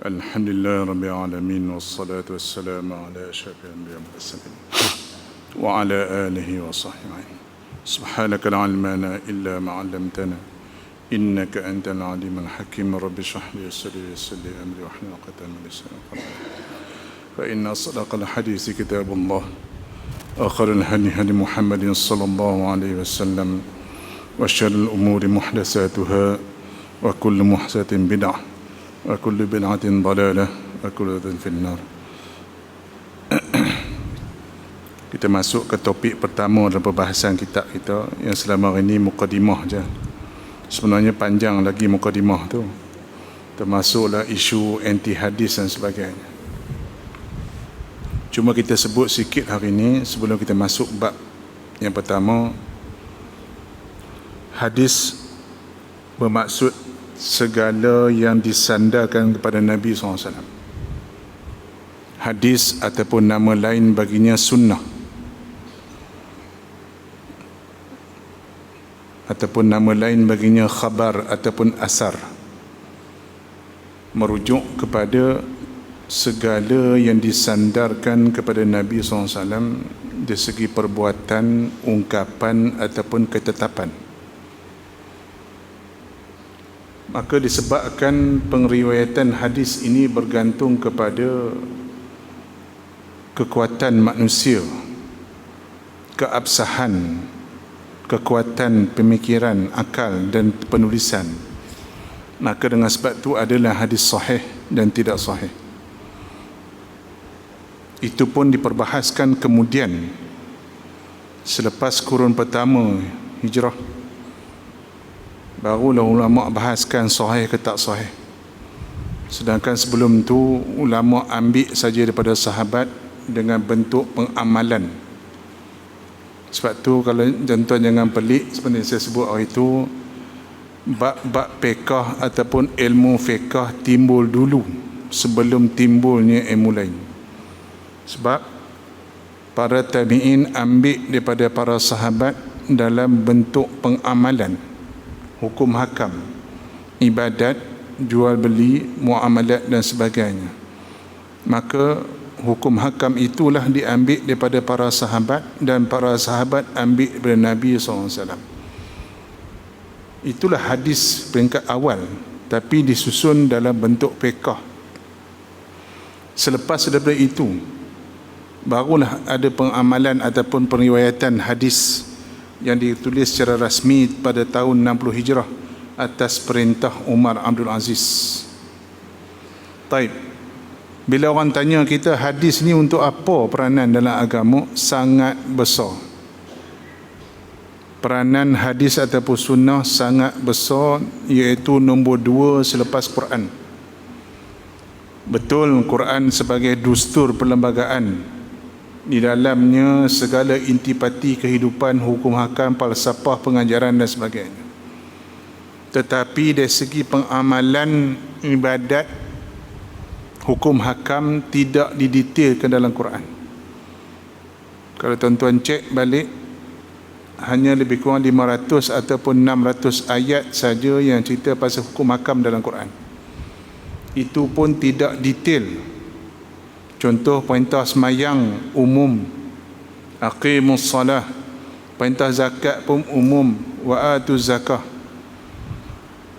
Alhamdulillah Rabbil Alamin. Wassalatu wassalamu ala asyrafil anbiya wal mursalin wa ala alihi wa sahbihi. Subhanaka la ilma lana illa ma 'allamtana innaka antal alimul hakim. Rabbi shrah li sadri yassir li amri wahlul 'uqdatam min lisani yafqahu. Fa inna asdaqal hadits kitabullah wa khairul hadi Muhammadin sallallahu alaihi wasallam wa syarrul umuri muhdatsatuha wa kullu muhdatsatin bid'ah wa kullu bid'atin dalalah wa kullu dhalalatin finnar. Kita masuk ke topik pertama dalam perbahasan kitab kita yang selama ini mukadimah je. Sebenarnya panjang lagi mukadimah tu, termasuklah isu anti hadis dan sebagainya. Cuma kita sebut sikit hari ini sebelum kita masuk bab yang pertama. Hadis bermaksud segala yang disandarkan kepada Nabi SAW. Hadis ataupun nama lain baginya sunnah, ataupun nama lain baginya khabar ataupun asar, merujuk kepada segala yang disandarkan kepada Nabi SAW dari segi perbuatan, ungkapan ataupun ketetapan. Maka disebabkan pengriwayatan hadis ini bergantung kepada kekuatan manusia, keabsahan, kekuatan pemikiran, akal dan penulisan. Maka dengan sebab itu adalah hadis sahih dan tidak sahih. Itu pun diperbahaskan kemudian selepas kurun pertama hijrah, barulah ulama bahaskan sahih ke tak sahih. Sedangkan sebelum tu ulama ambil saja daripada sahabat dengan bentuk pengamalan. Sebab tu kalau tuan-tuan jangan pelik, seperti saya sebut hari itu, bab-bab fiqh ataupun ilmu fiqh timbul dulu sebelum timbulnya ilmu lain. Sebab para tabi'in ambil daripada para sahabat dalam bentuk pengamalan, hukum hakam, ibadat, jual beli, muamalat dan sebagainya. Maka hukum hakam itulah diambil daripada para sahabat dan para sahabat ambil daripada Nabi SAW. Itulah hadis peringkat awal, tapi disusun dalam bentuk fiqh. Selepas daripada itu, barulah ada pengamalan ataupun periwayatan hadis yang ditulis secara rasmi pada tahun 60 Hijrah atas perintah Umar Abdul Aziz. Taib. Bila orang tanya kita hadis ni untuk apa peranan dalam agama, sangat besar. Peranan hadis ataupun sunnah sangat besar, iaitu nombor 2 selepas Quran. Betul, Quran sebagai dustur perlembagaan, di dalamnya segala intipati kehidupan, hukum hakam, falsafah, pengajaran dan sebagainya. Tetapi dari segi pengamalan ibadat, hukum hakam tidak didetailkan dalam Quran. Kalau tuan-tuan cek balik, hanya lebih kurang 500 ataupun 600 ayat saja yang cerita pasal hukum hakam dalam Quran. Itu pun tidak detail. Contoh perintah semayang umum, aqimus salah. Perintah zakat pun umum, wa atuz zakah.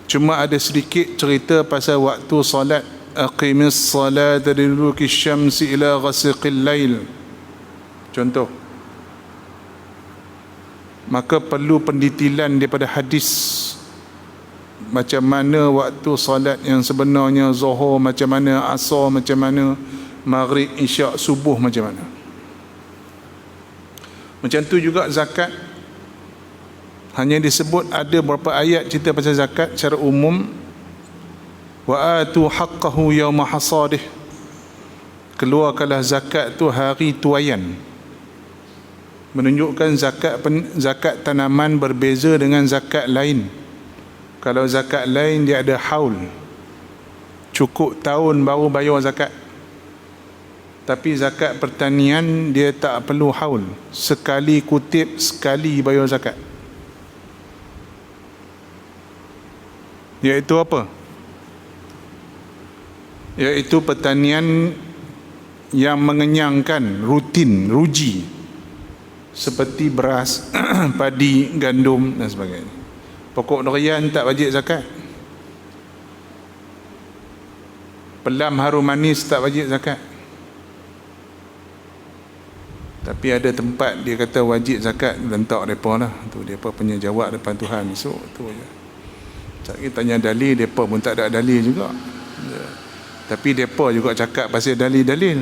Cuma ada sedikit cerita pasal waktu solat, aqimis salat dari duluki syamsi ila ghasiqil lail. Contoh. Maka perlu pendetilan daripada hadis. Macam mana waktu solat yang sebenarnya, zuhur macam mana, asar macam mana, maghrib, isyak, subuh macam mana. Macam tu juga zakat. Hanya disebut ada beberapa ayat cerita pasal zakat secara umum. Wa atu haqqahu yawma hasadih. Keluarkanlah zakat tu hari tuaian. Menunjukkan zakat tanaman berbeza dengan zakat lain. Kalau zakat lain dia ada haul, cukup tahun baru bayar zakat. Tapi zakat pertanian dia tak perlu haul, sekali kutip, sekali bayar zakat. Iaitu apa? iaitu pertanian yang mengenyangkan, rutin, ruji, seperti beras, padi, gandum dan sebagainya. Pokok durian tak wajib zakat. Pelam harum manis tak wajib zakat. Tapi ada tempat dia kata wajib zakat, lentak mereka lah. Tu mereka punya jawab depan Tuhan esok. Tu je. Cari tanya dalil, mereka pun tak ada dalil juga. Tapi mereka juga cakap pasal dalil-dalil.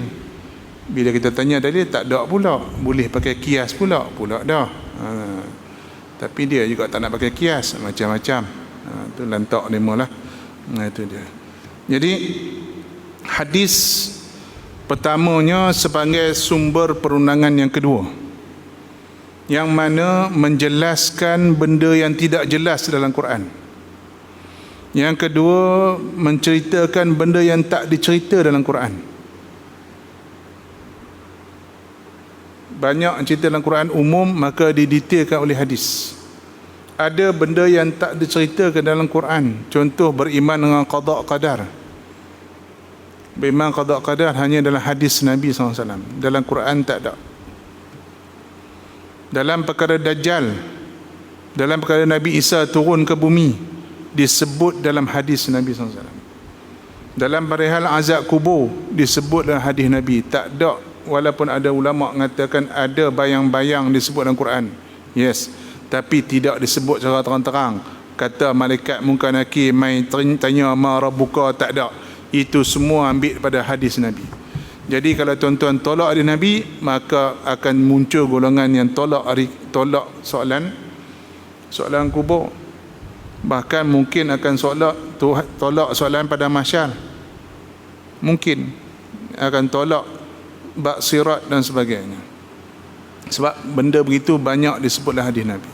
Bila kita tanya dalil, tak ada pula. Boleh pakai kias pula dah. Tapi dia juga tak nak pakai kias, macam-macam. Tu lantak lima lah. Itu dia. Jadi hadis pertamanya sebagai sumber perundangan yang kedua, yang mana menjelaskan benda yang tidak jelas dalam Quran. Yang kedua, menceritakan benda yang tak dicerita dalam Quran. Banyak cerita dalam Quran umum, maka didetailkan oleh hadis. Ada benda yang tak diceritakan dalam Quran. Contoh, beriman dengan qada qadar. Beriman qada qadar hanya dalam hadis Nabi SAW. Dalam Quran tak ada. Dalam perkara Dajjal, dalam perkara Nabi Isa turun ke bumi, disebut dalam hadis Nabi SAW. Dalam perihal azab kubur, disebut dalam hadis Nabi. Tak ada, walaupun ada ulama mengatakan ada bayang-bayang disebut dalam Quran. Yes, tapi tidak disebut secara terang-terang. Kata malaikat Munkar Nakir mai tanya ma rabbuka, tak ada. Itu semua ambil pada hadis Nabi. Jadi kalau tuan-tuan tolak hadis Nabi, maka akan muncul golongan yang tolak soalan kubur. Bahkan mungkin akan tolak soalan pada mahsyar. Mungkin akan tolak bab sirat dan sebagainya. Sebab benda begitu banyak disebut dalam hadis Nabi.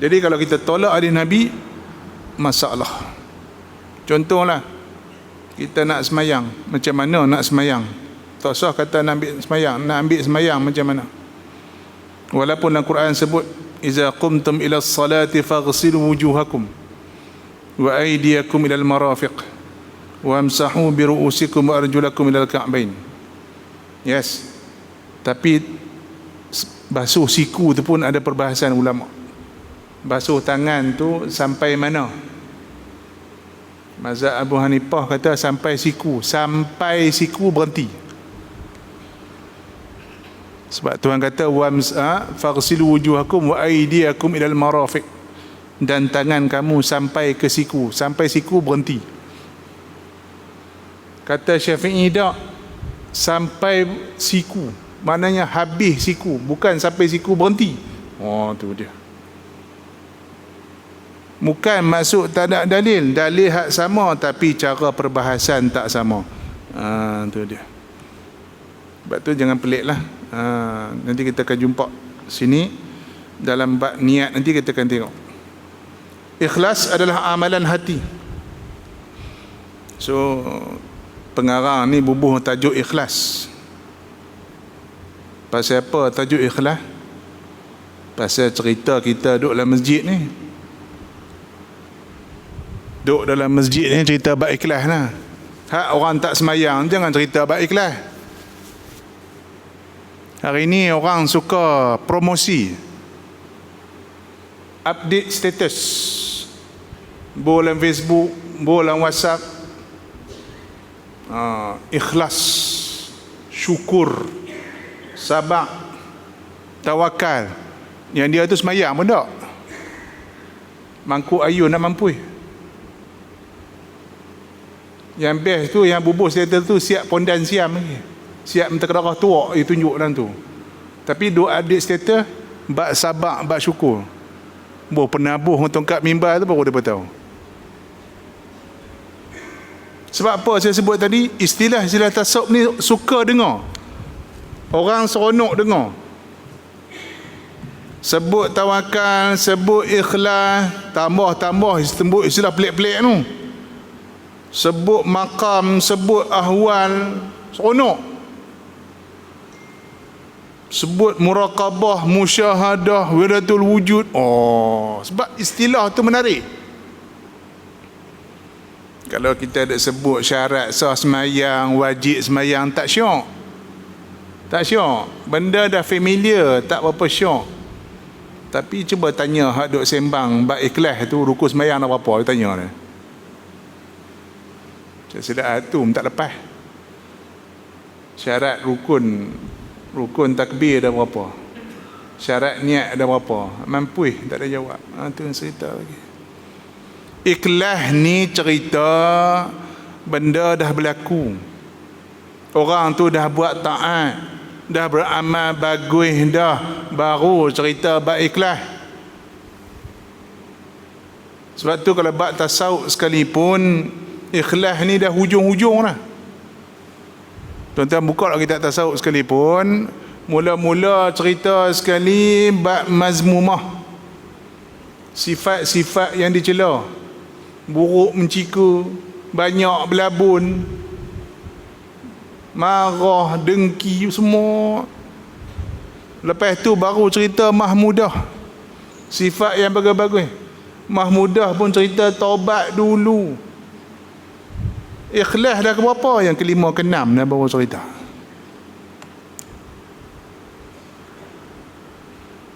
Jadi kalau kita tolak hadis Nabi, masalah. Contohlah, kita nak semayang, macam mana nak semayang? Tak usah kata nak ambil semayang macam mana. Walaupun dalam Quran sebut, iza qumtum ila salati faghsilu wujuhakum wa aydiyakum ila al-marafiq wa amsahu bi ru'usikum wa arjulakum ila al-ka'bain. Yes. Tapi basuh siku tu pun ada perbahasan ulama. Basuh tangan tu sampai mana? Mazhab Abu Hanifah kata sampai siku berhenti. Sebab Tuhan kata faghsilu wujuhakum wa aydiyakum ilal marafiq, dan tangan kamu sampai ke siku, sampai siku berhenti. Kata Syafi'i tak, sampai siku maknanya habis siku, bukan sampai siku berhenti. Oh, tu dia. Bukan maksud tak ada dalil hak sama, tapi cara perbahasan tak sama. Tu dia. Sebab tu jangan pelik lah. Nanti kita akan jumpa sini dalam bab niat, nanti kita akan tengok. Ikhlas adalah amalan hati. So pengarang ni bubuh tajuk ikhlas. Pasal apa tajuk ikhlas? Pasal cerita kita duduk dalam masjid ni. Duduk dalam masjid ni cerita bab ikhlas lah. Hak orang tak semayang, jangan cerita bab ikhlas. Hari ni orang suka promosi, update status, bolam Facebook, bolam WhatsApp, ikhlas, syukur, sabar, tawakal. Yang dia tu semayang pun tak. Mangkuk ayun nak mampu. Yang best tu, yang bubuh status tu siap pondan siam lagi, siap minta kedarah tuak dia tunjuk dalam tu. Tapi duk update status bab sabar, bab syukur. Penabuh tongkat mimbar tu baru dia tahu. Sebab apa saya sebut tadi, istilah tasawuf ni suka dengar, orang seronok dengar. Sebut tawakal, sebut ikhlas, tambah sebut istilah pelik-pelik tu. Sebut maqam, sebut ahwal, seronok. Sebut muraqabah, musyahadah, wiratul wujud. Oh, sebab istilah tu menarik. Kalau kita ada sebut syarat sah semayang, wajib semayang, tak syok. Tak syok. Benda dah familiar, tak berapa syok. Tapi cuba tanya hak duk sembang bab ikhlas tu, rukun semayang nak berapa, dia tanya dia. Saya sedar tu tak lepas. Syarat rukun takbir dah berapa? Syarat niat dah berapa? Mampu tak ada jawab. Tu cerita lagi. Ikhlas ni cerita benda dah berlaku. Orang tu dah buat taat, dah beramal bagus dah, baru cerita bab ikhlas. Sebab tu kalau bab tasawuf sekalipun, ikhlas ni dah hujung-hujung dah. Tuan-tuan buka lagi kitab tasawuf sekalipun, mula-mula cerita sekali bab mazmumah, sifat-sifat yang dicela, buruk mencika, banyak belabun, marah, dengki, semua. Lepas tu baru cerita mahmudah, sifat yang bagus-bagus. Mahmudah pun cerita taubat dulu. Ikhlas dah ke berapa? Yang kelima, keenam dah baru cerita.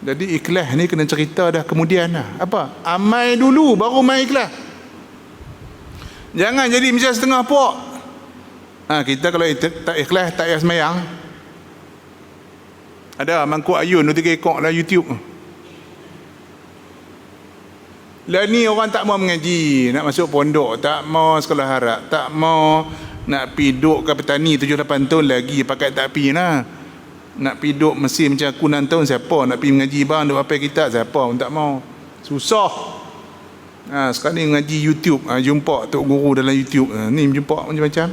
Jadi ikhlas ni kena cerita dah kemudian dah. Apa? Amal dulu baru main ikhlas. Jangan jadi macam setengah puak. Kita kalau tak ikhlas tak payah semayang. Ada Mangkuk Ayun 2-3 ekor dalam YouTube. Lah ni orang tak mau mengaji, nak masuk pondok, tak mau sekolah harap, tak mau nak pergi duduk ke petani 7-8 tahun lagi pakai tak pergi lah. Nak pergi duduk Mesir macam aku 6 tahun, siapa nak pergi mengaji bang, duduk apa kitab, siapa pun tak mau. Susah. Sekarang ni mengaji YouTube, jumpa tok guru dalam YouTube, ni jumpa macam-macam.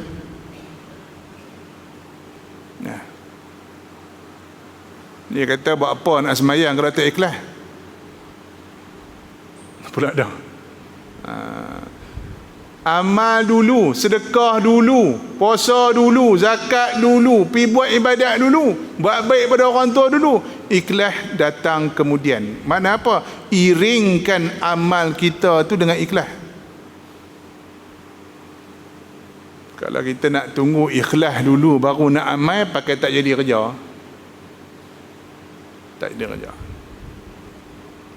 Dia kata buat apa nak semayang kalau tak ikhlas? Pula dah. Amal dulu, sedekah dulu, puasa dulu, zakat dulu, pergi buat ibadat dulu, buat baik pada orang tua dulu. Ikhlas datang kemudian. Mana apa? Iringkan amal kita tu dengan ikhlas. Kalau kita nak tunggu ikhlas dulu baru nak amal, pakai tak jadi kerja. Tak jadi kerja.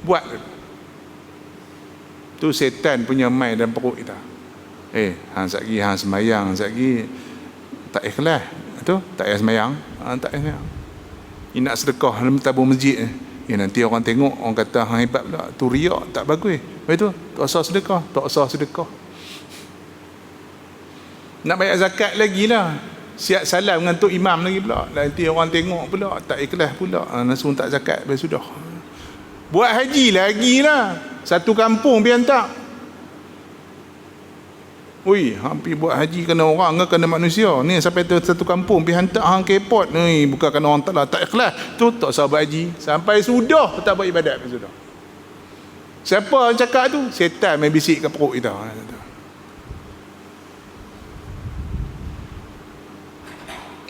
Buat dulu. Tu setan punya main dalam perut kita. Hang satgi hang semayang, satgi tak ikhlas. Tu tak payah semayang, tak payah semayang. Ni nak sedekah dalam tabung masjid. Nanti orang tengok, orang kata hang hebat pula. Tu riak, tak bagus. Lepas tu tak usah sedekah, tak usah sedekah. Nak bayar zakat lagi lah. Siap salam dengan tok imam lagi pula. Nanti orang tengok pula, tak ikhlas pula. Langsung tak zakat, sudah. Buat haji lagi lah. Satu kampung pergi hantar. Hampir buat haji kena orang ke kena manusia. Ni sampai satu kampung pergi hantar hang ke airport. Bukan kena orang tak ikhlas. Tu tak usah buat haji. Sampai sudah tak buat ibadat pun sudah. Siapa yang cakap tu? Setan main bisik kat perut kita.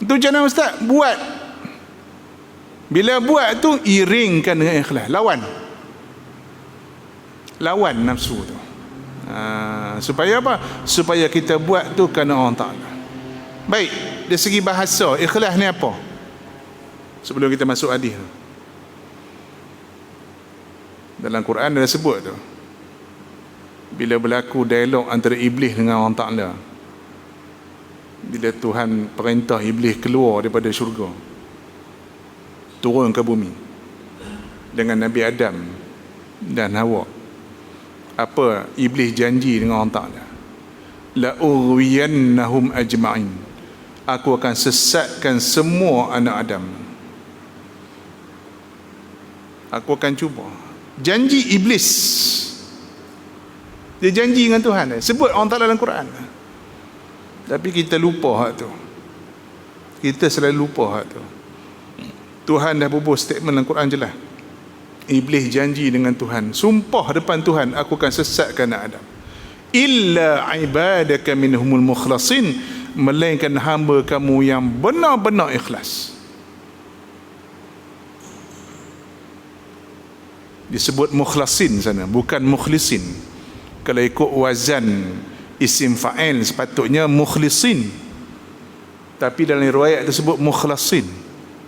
Itu macam mana ustaz? Buat. Bila buat tu iringkan dengan ikhlas. Lawan nafsu tu. Supaya apa? Supaya kita buat tu kerana Allah Ta'ala. Baik, dari segi bahasa, ikhlas ni apa? Sebelum kita masuk hadis tu. Dalam Quran ada sebut tu. Bila berlaku dialog antara iblis dengan Allah Ta'ala. Bila Tuhan perintah iblis keluar daripada syurga, turun ke bumi dengan Nabi Adam dan Hawa. Apa iblis janji dengan Allah Ta'ala? La ughwiyannahum ajma'in. Aku akan sesatkan semua anak Adam. Aku akan cuba. Janji iblis. Dia janji dengan Tuhan. Sebut Allah Ta'ala dalam Quran. Tapi kita lupa hak tu. Kita selalu lupa hak tu. Tuhan dah bubuh statement dalam Quran jelas. Iblis janji dengan Tuhan, sumpah depan Tuhan, aku akan sesatkan Adam. Illa ibadaka minhumul mukhlasin, melainkan hamba kamu yang benar-benar ikhlas. Disebut mukhlasin sana, bukan mukhlisin. Kalau ikut wazan Isim fa'il sepatutnya mukhlisin, tapi dalam riwayat tersebut mukhlasin.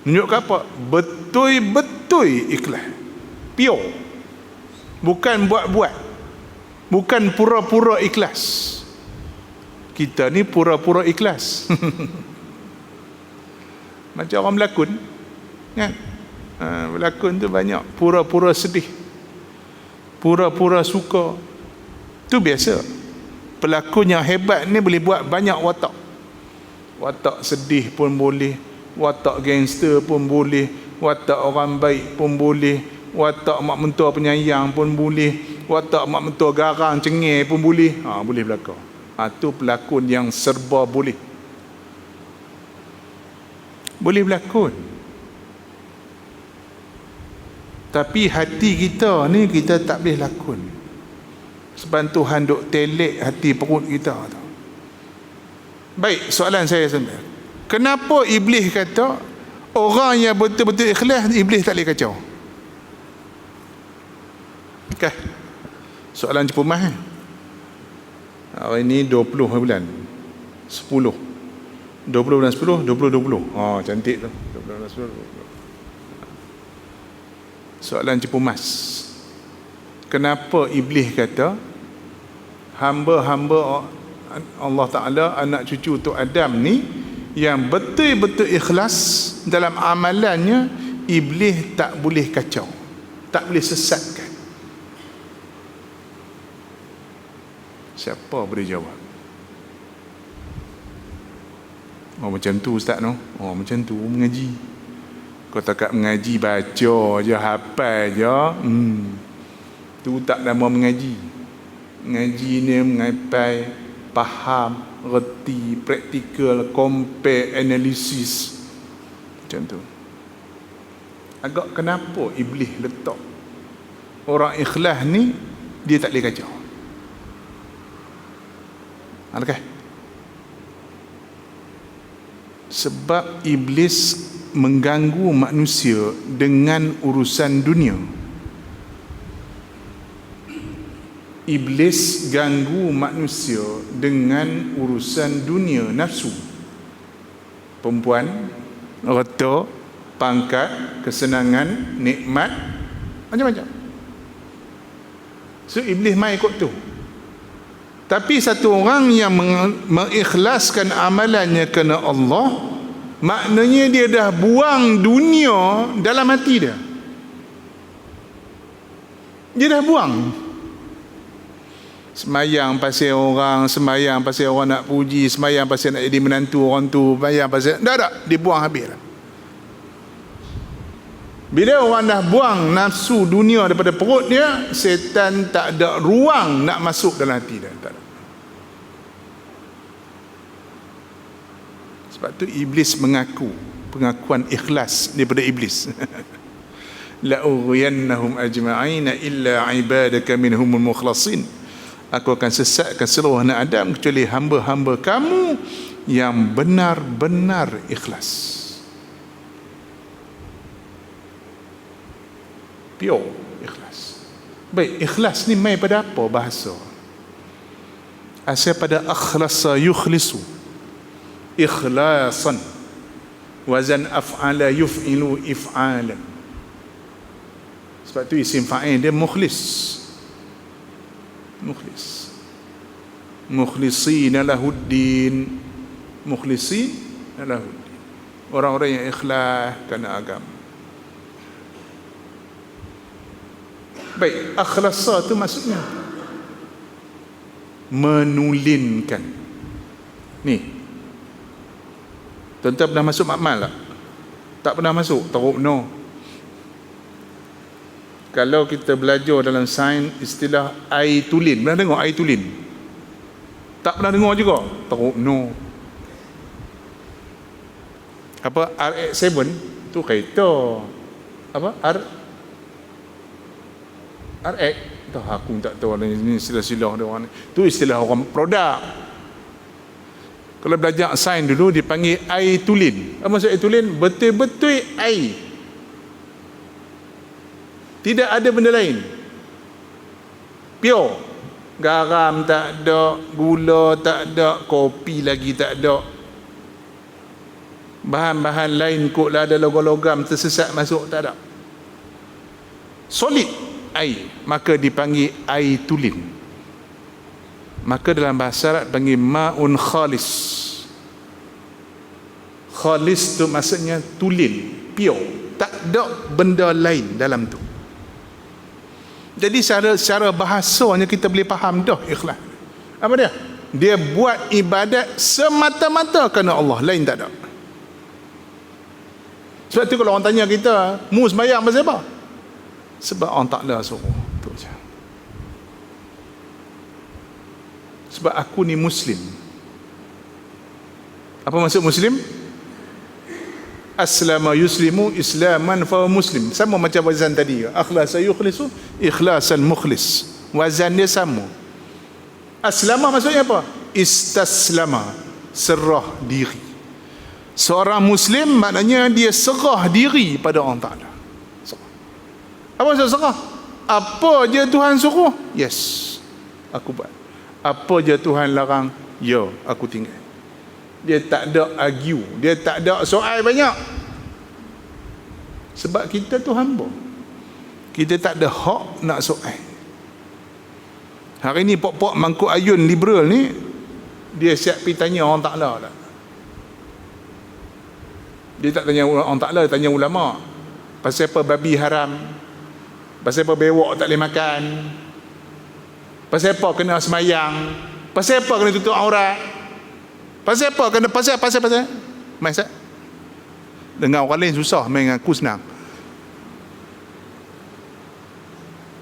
Menunjukkan apa? Betul-betul ikhlas, pure, bukan buat-buat, bukan pura-pura ikhlas. Kita ni pura-pura ikhlas. Macam orang berlakon kan? Berlakon tu banyak pura-pura sedih, pura-pura suka. Tu biasa. Pelakon yang hebat ni boleh buat banyak watak. Watak sedih pun boleh, watak gangster pun boleh, watak orang baik pun boleh, watak mak mentua penyayang pun boleh, watak mak mentua garang cengeng pun boleh. Boleh berlakon. Tu pelakon yang serba boleh. Boleh berlakon. Tapi hati kita ni kita tak boleh lakon. Sebab Tuhan duk telek hati perut kita tu. Baik, soalan saya sebenarnya, kenapa Iblis kata orang yang betul-betul ikhlas, Iblis tak boleh kacau? Okay. Soalan cepu mah. Hari ni 20 bulan 10. 20 bulan 10, 20. Cantik tu. 20 bulan 10. Soalan cepu mas. Kenapa Iblis kata hamba-hamba Allah Ta'ala, anak cucu Tok Adam ni yang betul-betul ikhlas dalam amalannya, Iblis tak boleh kacau, tak boleh sesatkan? Siapa boleh jawab? Macam tu Ustaz no? Macam tu mengaji. Kau takat mengaji baca je, hafal je, tu tak nama mengaji. Mengaji ni mengapai, faham, reti, praktikal, compare, analisis. Macam tu. Agak kenapa Iblis letak orang ikhlas ni dia tak boleh kacau? Adakah? Sebab Iblis mengganggu manusia dengan urusan dunia. Iblis ganggu manusia dengan urusan dunia, nafsu. Perempuan, harta, pangkat, kesenangan, nikmat, macam-macam. So Iblis main ikut tu. Tapi satu orang yang mengikhlaskan amalannya kerana Allah, maknanya dia dah buang dunia dalam hati dia. Dia dah buang. Semayang pasal orang, semayang pasal orang nak puji, semayang pasal nak jadi menantu orang tu, semayang pasal dah dia buang habis lah. Bila orang dah buang nafsu dunia daripada perut dia, setan tak ada ruang nak masuk dalam hati dia. Tak ada. Sebab tu Iblis mengaku pengakuan ikhlas daripada Iblis. La ughwiyannahum ajma'ina illa ibadaka minhumul mukhlasin. Aku akan sesatkan seluruh anak Adam kecuali hamba-hamba kamu yang benar-benar ikhlas. Pure ikhlas. Baik, ikhlas ni mai pada apa bahasa? Asal pada akhlasa yukhlisu, ikhlasan, wazan af'ala yuf'ilu if'alan. Sebab tu isim fa'il dia mukhlis. Mukhlis. Mukhlisina lahuddin. Mukhlisina lahuddin. Orang-orang yang ikhlas kerana agama. Baik, akhlasa tu maksudnya menulinkan. Ni, tuan-tuan pernah masuk makmal tak? Tak pernah masuk, teruk no. Kalau kita belajar dalam sains istilah air tulin, pernah dengar air tulin? Tak pernah dengar juga, teruk no. Apa RX7 tu kereta apa RX tahu, aku tak tahu ni istilah-istilah dia orang ni. Tu istilah orang produk. Kalau belajar sains dulu dipanggil air tulin. Apa maksud air tulin? Betul-betul air. Tidak ada benda lain. Pure. Garam tak ada, gula tak ada, kopi lagi tak ada. Bahan-bahan lain kot lah, ada logam-logam tersesat masuk, tak ada. Solid air, maka dipanggil air tulen. Maka dalam bahasa Arab panggil ma'un khalis. Khalis tu maksudnya tulen, pure, tak ada benda lain dalam tu. Jadi secara bahasanya kita boleh faham dah ikhlas. Apa dia? Dia buat ibadat semata-mata kerana Allah, lain tak ada. Sebab tu kalau orang tanya kita, mu sembahyang pasal apa? Sebab Allah Ta'ala suruh. Tu je. Sebab aku ni Muslim. Apa maksud Muslim? Aslama yuslimu islaman fa muslim. Sama macam wazan tadi. Akhlasa yukhlisu ikhlasan mukhlis. Wazan dia sama. Aslama maksudnya apa? Istaslama, serah diri. Seorang Muslim maknanya dia serah diri pada Allah Ta'ala. Apa maksud serah? Apa je Tuhan suruh, yes, aku buat. Apa je Tuhan larang, ya, aku tinggal. Dia tak ada argue, dia tak ada soal banyak. Sebab kita tu hamba, kita tak ada hak nak soal. Hari ni pok-pok mangkuk ayun liberal ni, dia siap pergi tanya orang Ta'ala tak? Dia tak tanya orang Ta'ala, dia tanya ulama. Pasal apa babi haram? Pasal apa bewok tak boleh makan? Pasal apa kena semayang? Pasal apa kena tutup aurat? Pasal apa kena pasal. Masa dengan orang lain susah, main dengan aku senang.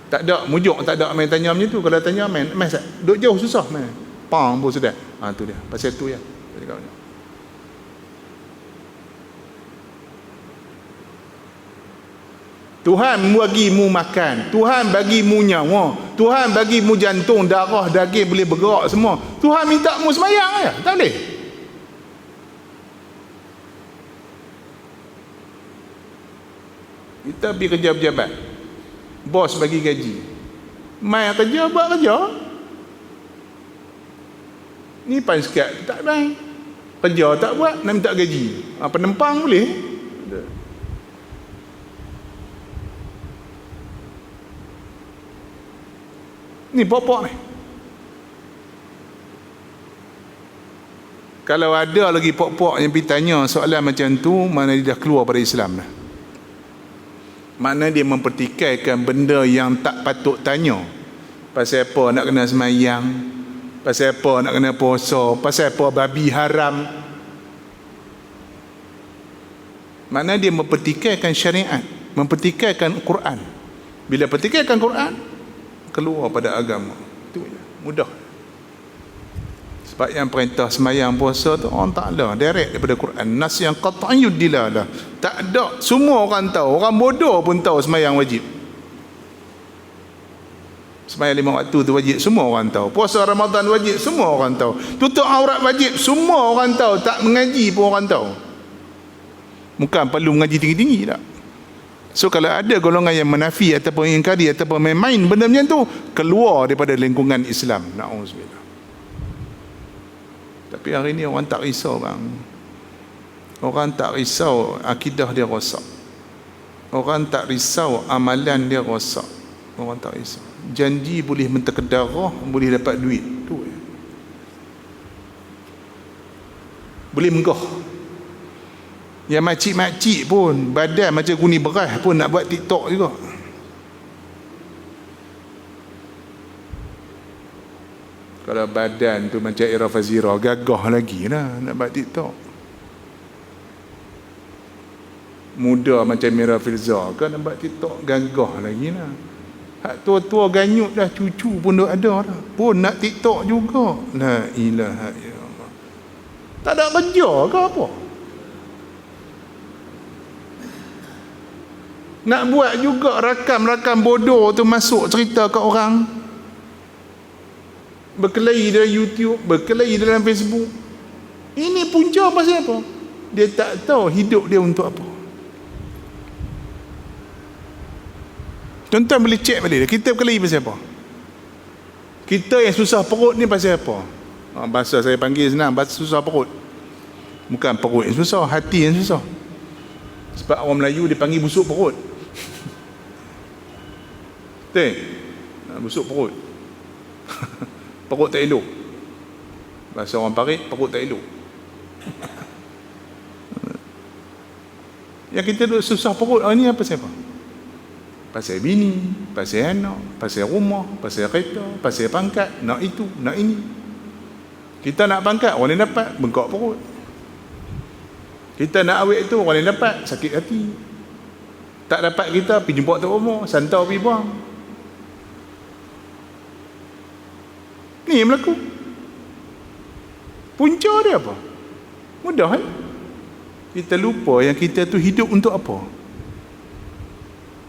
Tak ada mujuk, tak ada main tanya macam tu. Kalau tanya main masa duduk jauh susah main. Pang pun sudah. Tu dia. Pasal tu ya. Tuhan bagi mu makan, Tuhan bagi mu nyawa, Tuhan bagi mu jantung, darah, daging boleh bergerak semua. Tuhan minta mu semayang ya, tak boleh. Kita pergi kerja pejabat, bos bagi gaji, mai kerja buat kerja. Ni pan sikit tak baik. Kerja tak buat, nak minta gaji. Penempang boleh. Ni pokok ni. Kalau ada lagi pokok yang pergi tanya soalan macam tu, mana dia dah keluar pada Islam dah. Mana dia mempertikaikan benda yang tak patut tanya. Pasal apa nak kena semayang, pasal apa nak kena puasa, pasal apa babi haram. Mana dia mempertikaikan syariat, mempertikaikan Quran. Bila pertikaikan Quran, keluar pada agama. Itu mudah. Sebab yang perintah semayang puasa tu orang Ta'ala direct daripada Quran, nas yang qat'iyud dilalah. Tak ada, semua orang tahu, orang bodoh pun tahu semayang wajib. Semayang 5 waktu tu wajib, semua orang tahu. Puasa Ramadan wajib, semua orang tahu. Tutup aurat wajib, semua orang tahu. Tak mengaji pun orang tahu. Bukan perlu mengaji tinggi-tinggi tak. So kalau ada golongan yang menafi ataupun ingkari ataupun main-main benda macam tu, keluar daripada lingkungan Islam. Na'udzubillah. Tapi hari ni orang tak risau bang. Orang tak risau akidah dia rosak. Orang tak risau amalan dia rosak. Orang tak risau. Janji boleh menterkedarah, boleh dapat duit. Tu ya. Boleh menggah. Yang makcik-makcik pun badan macam guni beras pun nak buat TikTok juga. Kalau badan tu macam Ira Fazira, gagah lagi lah nak buat TikTok. Muda macam Mira Filza kan nak buat TikTok, gagah lagi lah. Hak tua-tua ganyut dah, cucu pun dah ada dah, pun nak TikTok juga. La ilaha illallah. Tak ada kerja ke apa? Nak buat juga rakam-rakam bodoh tu masuk cerita ke orang. Berkelahi dalam YouTube, berkelahi dalam Facebook. Ini punca pasal apa? Dia tak tahu hidup dia untuk apa. Tuan-tuan boleh cek balik. Kita berkelahi pasal apa? Kita yang susah perut ni pasal apa? Bahasa saya panggil senang, bahasa susah perut. Bukan perut yang susah, hati yang susah. Sebab orang Melayu dia panggil busuk perut. Betul? Busuk perut. Perut tak elok. Bahasa orang Parit, perut tak elok. Yang kita duduk susah perut hari ni apa siapa? Pasal bini, pasal anak, pasal rumah, pasal kereta, pasal pangkat, nak itu, nak ini. Kita nak pangkat, orang lain dapat, bengkak perut. Kita nak awet tu, orang lain dapat, sakit hati. Tak dapat kita, pergi jumpa Tok Umar, santau pergi buang. Ni yang berlaku. Punca dia apa? Mudah kan? Kita lupa yang kita tu hidup untuk apa?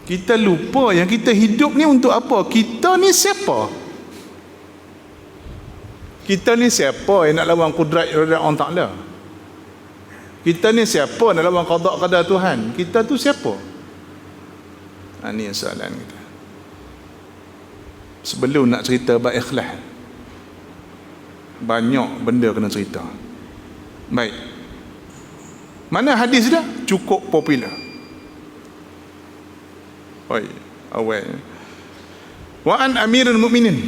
Kita lupa yang kita hidup ni untuk apa? Kita ni siapa? Kita ni siapa yang nak lawan kudrat Allah Ta'ala? Kita ni siapa nak lawan qada qadar Tuhan? Kita tu siapa? Ini soalan kita. Sebelum nak cerita bab ikhlas, banyak benda kena cerita. Baik. Mana hadis dah? Cukup popular. Oi, awal. Wa an Amirul Mukminin,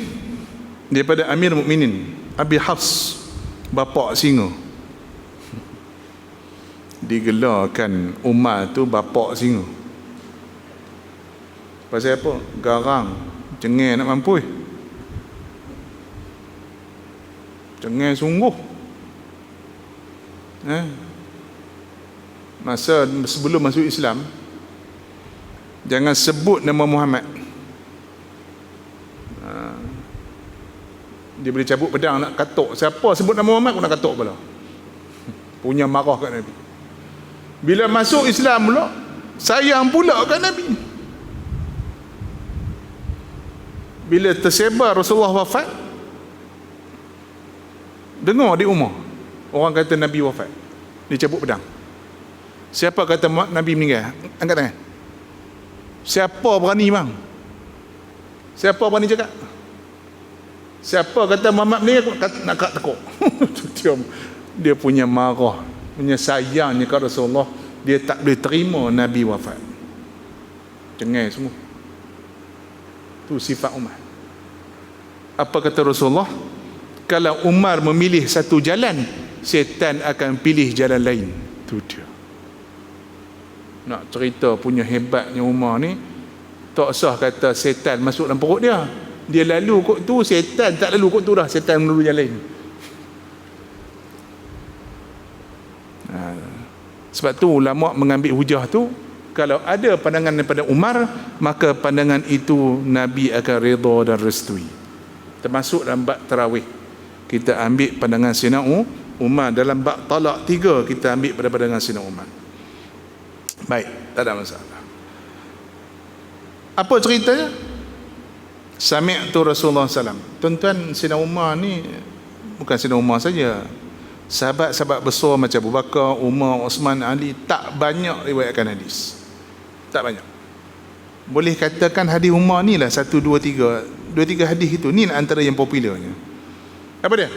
daripada Amir Mukminin Abi Hafs, bapa singa. Digelarkan Umar tu bapa singa. Pasal apa? Garang, cengeng nak mampus. Cengeng sungguh. Masa sebelum masuk Islam, jangan sebut nama Muhammad. Dia boleh cabut pedang nak katuk. Siapa sebut nama Muhammad, aku nak katuk pula. Punya marah kat Nabi. Bila masuk Islam pula, sayang pula kat Nabi. Bila tersebar Rasulullah wafat, dengar di rumah orang kata Nabi wafat, dia cabut pedang. Siapa kata Nabi meninggal? Angkat tangan. Siapa berani bang? Siapa berani cakap? Siapa kata Muhammad meninggal nak kat tekuk? Dia punya marah, punya sayangnya kat Rasulullah, dia tak boleh terima Nabi wafat. Cengai semua. Tu sifat Umar. Apa kata Rasulullah? Kalau Umar memilih satu jalan, syaitan akan pilih jalan lain. Tu dia. Nak cerita punya hebatnya Umar ni, tak usah kata syaitan masuk dalam perut dia. Dia lalu kot tu, syaitan tak lalu kot tu dah, syaitan melalui jalan lain. Sebab tu ulama mengambil hujah tu, kalau ada pandangan daripada Umar, maka pandangan itu Nabi akan redha dan restui. Termasuk dalam bab tarawih, kita ambil pandangan Sayyidina Umar. Dalam bab talak 3, kita ambil pada pandangan Sayyidina Umar. Baik, tak ada masalah. Apa ceritanya? Sami'tu Rasulullah SAW. Tuan-tuan, Sayyidina Umar ni bukan Sayyidina Umar saja. Sahabat-sahabat besar macam Abu Bakar, Umar, Osman, Ali tak banyak riwayatkan hadis. Tak banyak. Boleh katakan hadis Umar ni lah 1, 2, 3. 2, 3 hadis itu ni antara yang popularnya. Apa dia?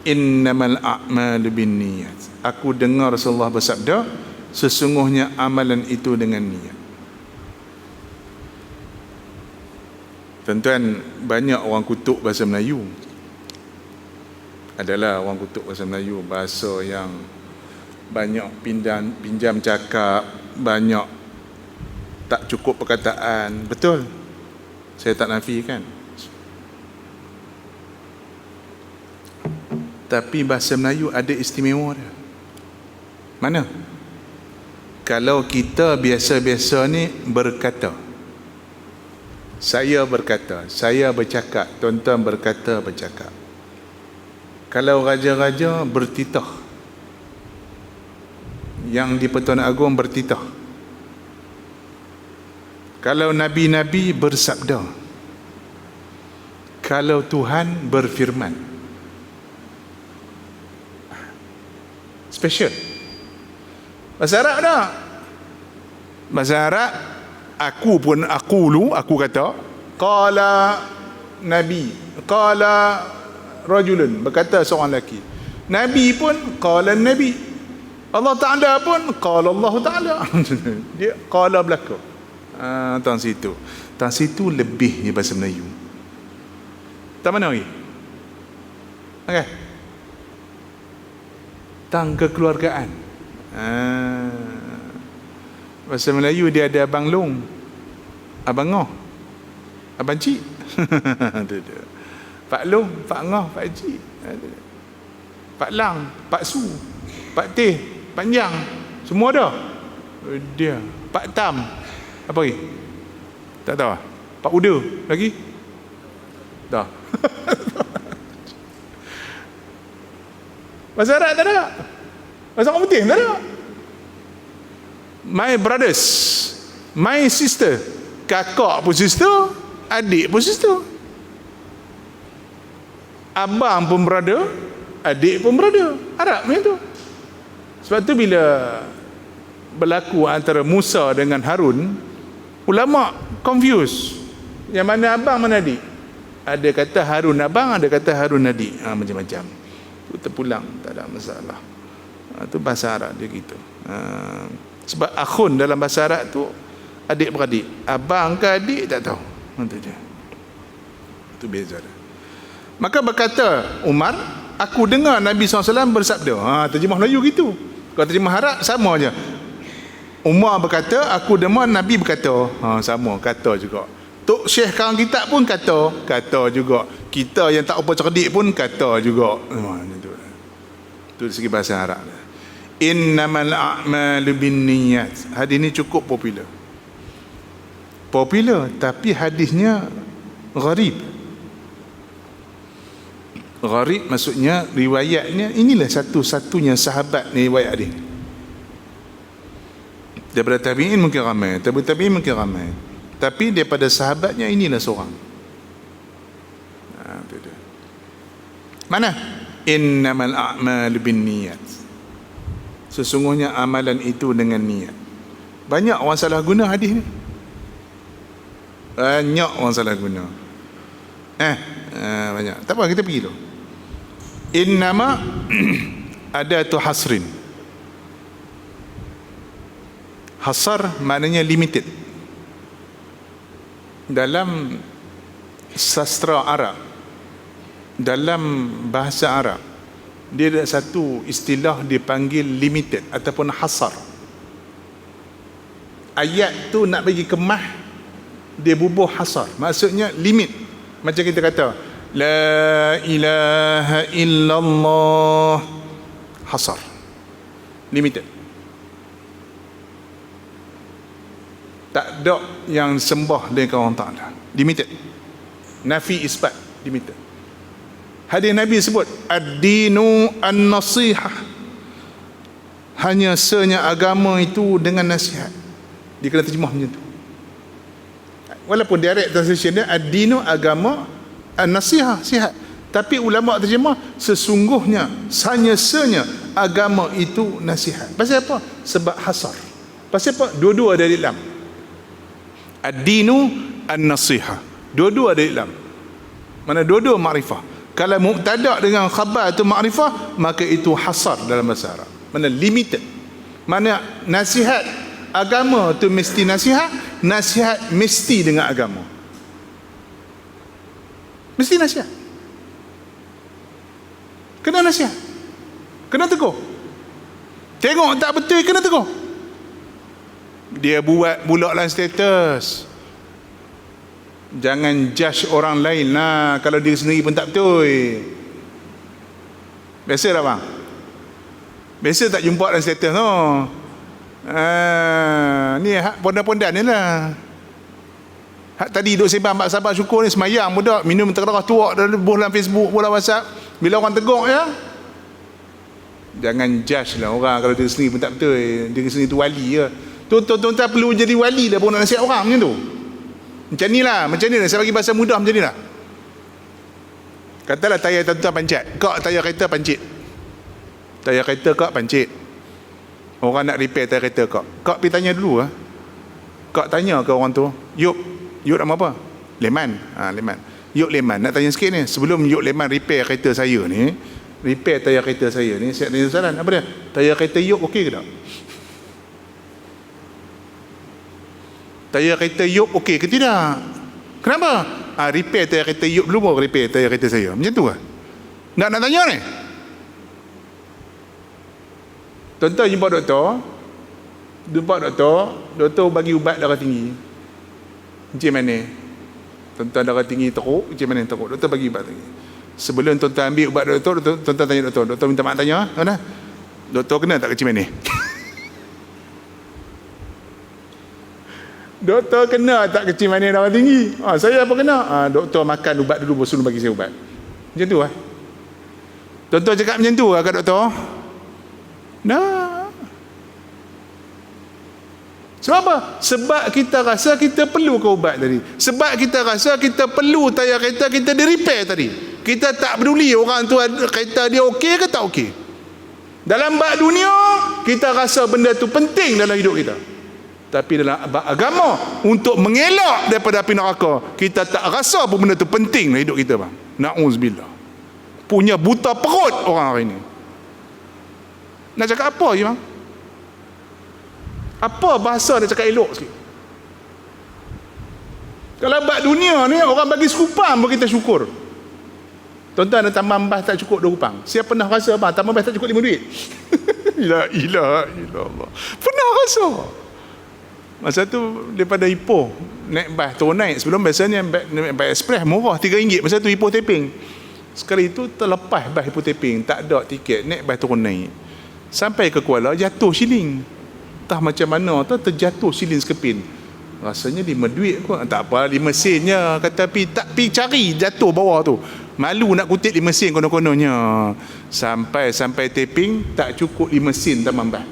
Innamal a'malu binniyat. Aku dengar Rasulullah bersabda, sesungguhnya amalan itu dengan niat. Tuan-tuan, banyak orang kutuk bahasa Melayu. Adalah orang kutuk bahasa Melayu, bahasa yang banyak pinjam cakap, banyak tak cukup perkataan. Betul, saya tak nafikan. Tapi bahasa Melayu ada istimewa dia. Mana? Kalau kita biasa-biasa ni berkata, saya berkata, saya bercakap, tuan-tuan berkata, bercakap. Kalau raja-raja bertitah, yang di Pertuan Agong bertitah. Kalau nabi-nabi bersabda. Kalau Tuhan berfirman. Special. Bahasa Arab dah. Bahasa Arab, aku pun aku kata, qala Nabi. Qala rajulun, berkata seorang lelaki. Nabi pun qala Nabi. Allah Ta'ala pun qala Allah Ta'ala. Dia qala belaka. Tang situ lebih ni bahasa Melayu. Tak mana lagi? Okey. Tang kekeluargaan. Bahasa Melayu dia ada abang long, abang ngoh, abang cik. Pak long, pak ngoh, pak cik. Pak lang, pak su, pak teh, panjang. Semua dah. Dia. Pak tam. Apa lagi? Tak tahu. Pak uda lagi? Dah. Bahasa Arab tak ada. Bahasa orang putih tak ada. My brothers, my sister. Kakak pun sister, adik pun sister. Abang pun brother, adik pun brother. Arab macam tu. Sebab tu bila berlaku antara Musa dengan Harun, ulama confuse. Yang mana abang, mana adik? Ada kata Harun abang, ada kata Harun adik. Macam-macam. Tu terpulang, tak ada masalah. Tu bahasa Arab dia gitu. Sebab akhun dalam bahasa Arab tu adik-beradik. Abang ke adik tak tahu. Itu dia. Itu beza dia. Maka berkata Umar, aku dengar Nabi SAW bersabda. Terjemah Melayu gitu. Kalau terjemah Arab sama aja. Umar berkata, aku dengar Nabi berkata. Sama, kata juga. Tok Syekh kawan kita pun kata juga. Kita yang tak apa cerdik pun kata juga. Itu dari segi bahasa Arab. Innamal a'malu binniyat. Hadis ni cukup popular, tapi hadisnya gharib. Gharib maksudnya riwayatnya, inilah satu-satunya sahabat ni riwayat dia. Daripada tabi'in mungkin ramai, tabi'in mungkin ramai, tapi daripada sahabatnya inilah seorang. Itu dia. Mana? Innamal a'malu binniyat. Sesungguhnya amalan itu dengan niat. Banyak orang salah guna hadis ni. Banyak orang salah guna. Banyak. Tak apa, kita pergi dulu. Innama adatu hasrin. Hasar maknanya limited. Dalam sastra Arab, dalam bahasa Arab, dia ada satu istilah dipanggil limited ataupun hasar. Ayat tu nak bagi kemah, dia bubuh hasar. Maksudnya limit. Macam kita kata la ilaha illallah, hasar, limited. Tak ada yang sembah dengan Allah Ta'ala, limited. Nafi isbat, limited. Hadis Nabi sebut ad-dinu an-nasihah, hanya senya agama itu dengan nasihat. Dia kena terjemah macam tu. Walaupun direct translation dia ad-dinu agama, an-nasihah sihat, tapi ulama terjemah sesungguhnya, hanya senya agama itu nasihat. Pasal apa? Sebab hasar. Pasal apa? Dua-dua ada di dalam. Ad-dinu an-nasihah, dua-dua ada di dalam. Mana dua-dua makrifah. Kalau mubtada dengan khabar itu makrifah, maka itu hasar dalam bahasa Arab. Mana limited. Mana nasihat agama tu mesti nasihat, nasihat mesti dengan agama. Mesti nasihat. Kena nasihat. Kena tegur. Tengok tak betul, kena tegur. Dia buat pula dalam status. Jangan judge orang lain lah kalau diri sendiri pun tak betul. Biasa tak bang? Biasa tak jumpa dalam status tu. Ni hak pondan-pondan ni lah. Hak tadi duduk sembang mak sabar syukur ni, semayang budak, minum terkerah tuak dalam Facebook, dalam WhatsApp. Bila orang tegur ya, jangan judge lah orang kalau diri sendiri pun tak betul. Diri sendiri tu wali je. Tuan-tuan perlu jadi wali dah pun nak nasihat orang macam tu. Macam ni lah. Saya bagi bahasa mudah macam ni lah. Katalah tayar tuan-tuan pancit. Kak tayar kereta pancit. Tayar kereta kak pancit. Orang nak repair tayar kereta kak. Kak pergi tanya dulu lah. Kak tanya ke orang tu, Yub nama apa? Leman. Leman. Yok Leman, nak tanya sikit ni. Sebelum Yok Leman repair kereta saya ni, repair tayar kereta saya ni, saya tanya soalan, apa dia? Tayar kereta Yok okey ke tak? Tayar kereta Yok okey ke tidak? Kenapa? Repair tayar kereta Yok dulu baru repair tayar kereta saya. Macam tu lah. Nak tanya ni? Tuan-tuan jumpa doktor bagi ubat darah tinggi. Macam mana? Tuan-tuan darah tinggi teruk, macam mana teruk? Doktor bagi ubat tinggi. Sebelum tuan-tuan ambil ubat doktor, tuan-tuan tanya doktor minta maaf tanya, mana? Doktor kena tak kecil mana? Doktor kena tak kecil mana darah tinggi? Saya apa kena? Doktor makan ubat dulu, baru bagi saya ubat. Macam tu lah. Tuan-tuan cakap macam tu lah kat doktor. Nah. Sebab apa? Sebab kita rasa kita perlu ke ubat tadi. Sebab kita rasa kita perlu tayar kereta kita di repair tadi. Kita tak peduli orang tu kereta dia okey ke tak okey. Dalam bab dunia, kita rasa benda tu penting dalam hidup kita. Tapi dalam bab agama, untuk mengelak daripada api neraka, kita tak rasa pun benda tu penting dalam hidup kita, bang. Na'udzubillah. Punya buta perut orang hari ni. Nak cakap apa je, bang? Apa bahasa nak cakap elok sikit? Kalau bab dunia ni orang bagi sekupang pun kita syukur. Tuan-tuan ada tambang bas tak cukup 2 rupang. Siapa pernah rasa bang tambang bas tak cukup 5 duit? La ilaha illallah. Pernah rasa? Masa tu daripada Ipoh naik bas turun naik. Sebelum biasanya naik bas express murah RM3. Masa tu Ipoh Teping. Sekali tu terlepas bas Ipoh Teping, tak ada tiket, naik bas turun naik. Sampai ke Kuala jatuh shilling. Entah macam mana tu terjatuh shilling sekepin. Rasanya 5 duit pun tak apa, 5 sennya kata pi cari jatuh bawah tu. Malu nak kutip 5 sen konon-kononnya. Sampai Teping tak cukup 5 sen tambang bas.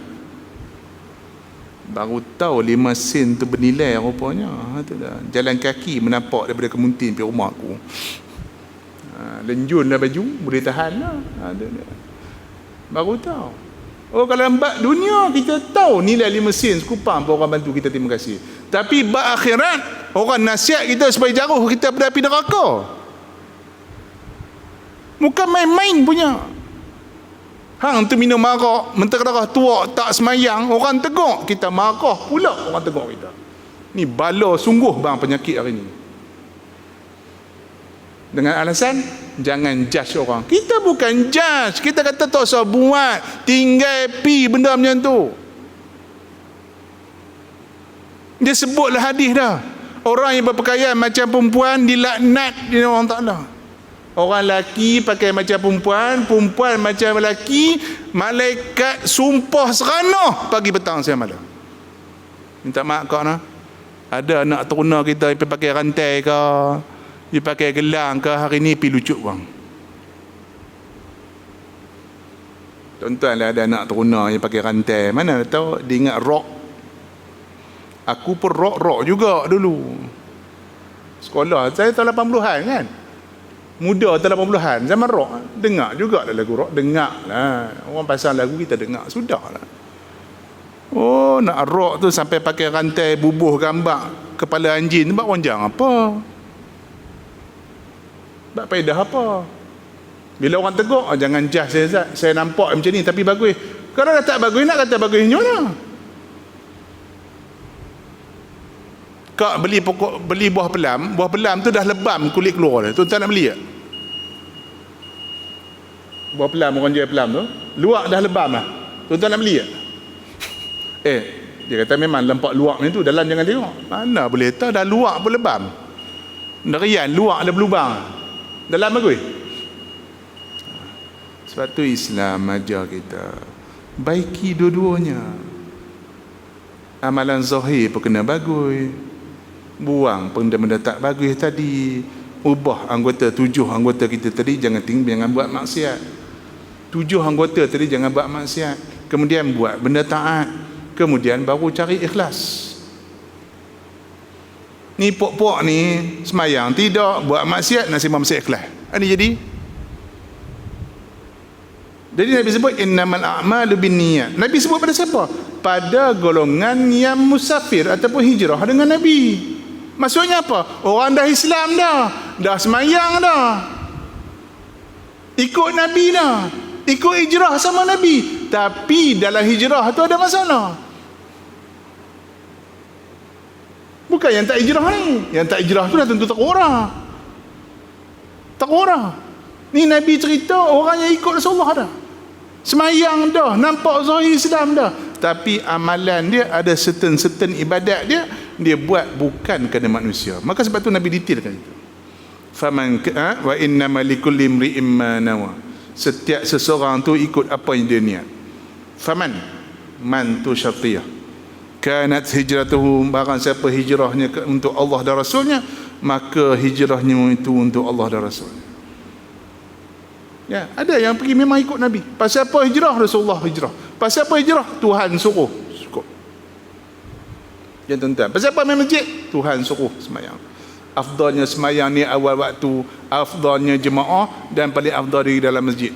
Baru tahu 5 sen tu bernilai rupanya. Tu dah. Jalan kaki menampak daripada Kemuntin pergi rumah aku. Lenjun lah baju, boleh tahan lah. Baru tahu. Kalau bab dunia kita tahu nilai 5 sen sekupang pun orang bantu kita, terima kasih. Tapi bab akhirat, orang nasihat kita supaya jauh kita pada api neraka. Bukan main-main punya. Hang tu minum arak, mentera tua tak semayang, orang tegur, kita marah pula orang tegur kita. Ni bala sungguh bang penyakit hari ni. Dengan alasan jangan judge orang. Kita bukan judge, kita kata tak usah buat, tinggal pi benda macam tu. Dia sebutlah hadis dah. Orang yang berpakaian macam perempuan dilaknat di Allah Taala. Orang lelaki pakai macam perempuan, perempuan macam lelaki, malaikat sumpah seranah pagi petang siang malam. Minta maaf kau nah. Ada anak teruna kita yang pakai rantai ke, dia pakai gelang ke, hari ni pergi lucut bang. Tuan-tuan lah ada anak teruna yang pakai rantai, mana tahu dia ingat rock. Aku pun rock juga dulu. Sekolah saya tahun 80-an kan. Muda tahun 80-an, zaman rock. Dengar juga lah lagu rock, dengar lah. Orang pasang lagu kita dengar, sudah lah. Oh, nak rock tu sampai pakai rantai bubuh gambar kepala anjing, buat wanjang apa? Buat faedah apa? Bila orang tegur, jangan judge saya nampak macam ni tapi bagus. Kalau dah tak bagus, nak kata bagus macam mana? Kak beli buah pelam tu dah lebam kulit keluar dah. Tuan-tuan nak beli tak? Buah pelam, orang jual pelam tu, luak dah lebam lah. Tuan-tuan nak beli tak? Dia kata memang lempak luak ni tu, dalam jangan tengok. Mana boleh tahu, dah luak pun lebam. Nerian luak dah berlubang. Dalam bagus. Sebab tu Islam ajar kita baiki dua-duanya. Amalan zahir pun kena bagus. Buang benda-benda tak bagus tadi. Ubah anggota 7 anggota kita tadi, jangan buat maksiat. 7 anggota tadi jangan buat maksiat. Kemudian buat benda taat. Kemudian baru cari ikhlas. Ni pok-pok ni semayang tidak, buat maksiat, nasi maksiat ikhlas. Ini jadi Nabi sebut innamal a'malu binniyat. Nabi sebut pada siapa? Pada golongan yang musafir ataupun hijrah dengan Nabi. Maksudnya apa? Orang dah Islam dah, dah semayang dah. Ikut Nabi dah. Ikut hijrah sama Nabi. Tapi dalam hijrah tu ada masalah. Bukan yang tak hijrah ni. Yang tak hijrah tu dah tentu tak orang. Tak orang. Ni Nabi cerita orang yang ikut Rasulullah dah. Semayang dah, nampak zahir Islam dah. Tapi amalan dia ada certain ibadat dia buat bukan kerana manusia. Maka sebab tu Nabi detailkan itu. Faman wa innama likulli imri'in ma nawa. Setiap seseorang tu ikut apa yang dia niat. Faman, man tu syartiyah. Kanat hijratuhu, barang siapa hijrahnya untuk Allah dan Rasulnya, maka hijrahnya itu untuk Allah dan Rasulnya. Ya, ada yang pergi memang ikut Nabi. Pasal apa hijrah? Rasulullah hijrah. Pasal apa hijrah? Tuhan suruh. Cukup. Ya tuan-tuan. Pasal apa main masjid? Tuhan suruh semayang. Afdalnya semayang ni awal waktu, afdalnya jemaah, dan paling afdal di dalam masjid.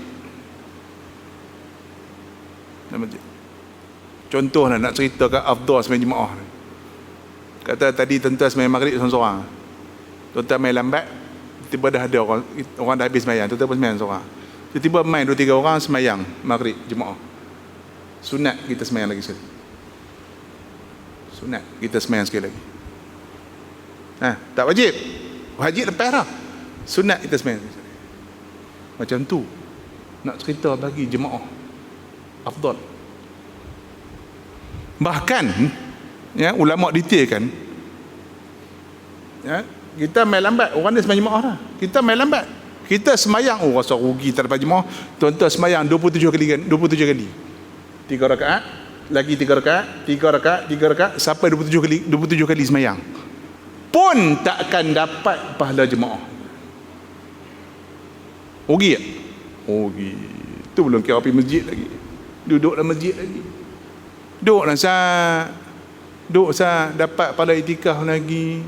Dalam masjid. Contoh nak ceritakan afdal semayang jemaah. Kata tadi tuan-tuan semayang maghrib seorang-seorang. Tuan-tuan main lambat, tiba dah ada orang dah habis semayang, tuan-tuan pun semayang seorang. Tiba-tiba main 2-3 orang semayang maghrib jemaah. Sunat kita semayang lagi sekali. Sunat kita semayang sekali lagi. Tak wajib. Wajib lepas dah. Sunat kita semayang lagi sekali. Macam tu nak cerita bagi jemaah afdal. Bahkan ya, ulama detailkan ya, kita main lambat, orang dia semayang jemaah dah. Kita main lambat, kita semayang, rasa rugi tak dapat jemaah. Tuan-tuan semayang 27 kali. 3 rakaat, lagi 3 rakaat, 3 rakaat, 3 rakaat, sampai 27 kali semayang. Pun takkan dapat pahala jemaah. Rugi tak? Rugi. Tu belum kira pergi masjid lagi. Duduk dalam masjid lagi. Duduk sah dapat pahala itikaf lagi,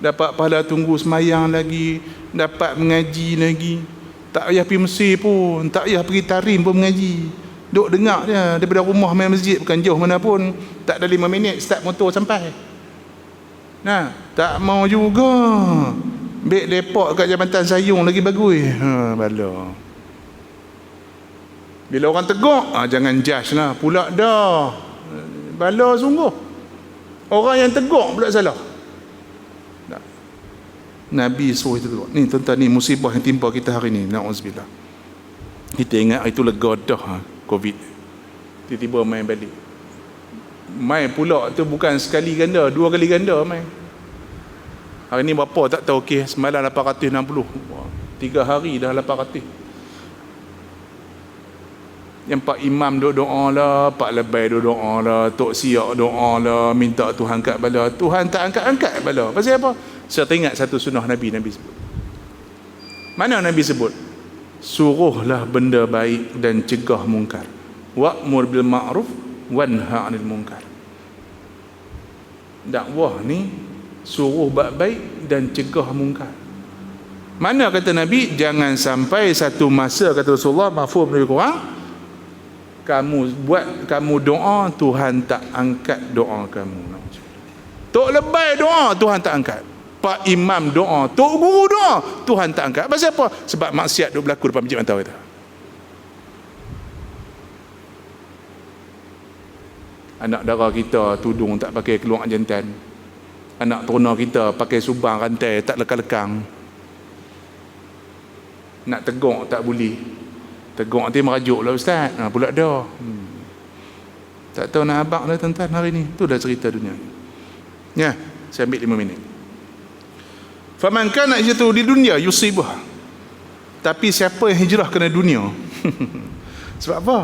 dapat pahala tunggu semayang lagi, dapat mengaji lagi. Tak payah pergi Mesir pun, tak payah pergi Tarim pun mengaji. Duk dengar dia daripada rumah main masjid, bukan jauh mana pun, tak ada 5 minit start motor sampai. Tak mau juga. Bek lepak kat Jabatan Sayung lagi bagus. Bala. Bila orang tegur, jangan judge lah. Pula dah. Bala sungguh. Orang yang tegur pula salah. Nabi suruh itu tegur. Ni tuan-tuan, ni musibah yang timpa kita hari ni. Na'udzubillah. Kita ingat itu lega dah COVID. Tiba-tiba main balik. Main pula tu bukan sekali ganda, 2 kali ganda main. Hari ni berapa tak tahu, okey, semalam 860. 3 hari dah 800. Yang Pak Imam duk doa lah, Pak Lebai duk doa lah, Tok Siak doa lah, minta Tuhan angkat bala. Tuhan tak angkat-angkat bala. Pasal apa? Saya teringat satu sunnah Nabi sebut. Mana Nabi sebut? Suruhlah benda baik dan cegah mungkar. Wa'mur bil ma'ruf wanha 'anil munkar. Dakwah ni suruh buat baik dan cegah mungkar. Mana kata Nabi, jangan sampai satu masa, kata Rasulullah, mafhum lebih kurang, kamu doa, Tuhan tak angkat doa kamu. Tok Lebai doa, Tuhan tak angkat. Pak Imam doa, Tok Guru doa, Tuhan tak angkat. Pasal apa? Sebab maksiat duk berlaku depan masjid mantau kita. Anak dara kita tudung tak pakai keluar jantan. Anak teruna kita pakai subang rantai tak lekang-lekang. Nak tegur tak boleh. Tegur nanti merajuk lah ustaz. Pula dah. Tak tahu nak abang lah tuan-tuan hari ni. Tu dah cerita dunia. Ya, saya ambil 5 minit. Faman kana hijratuhu di dunya yusibah. Tapi siapa yang hijrah kerana dunia? Sebab apa?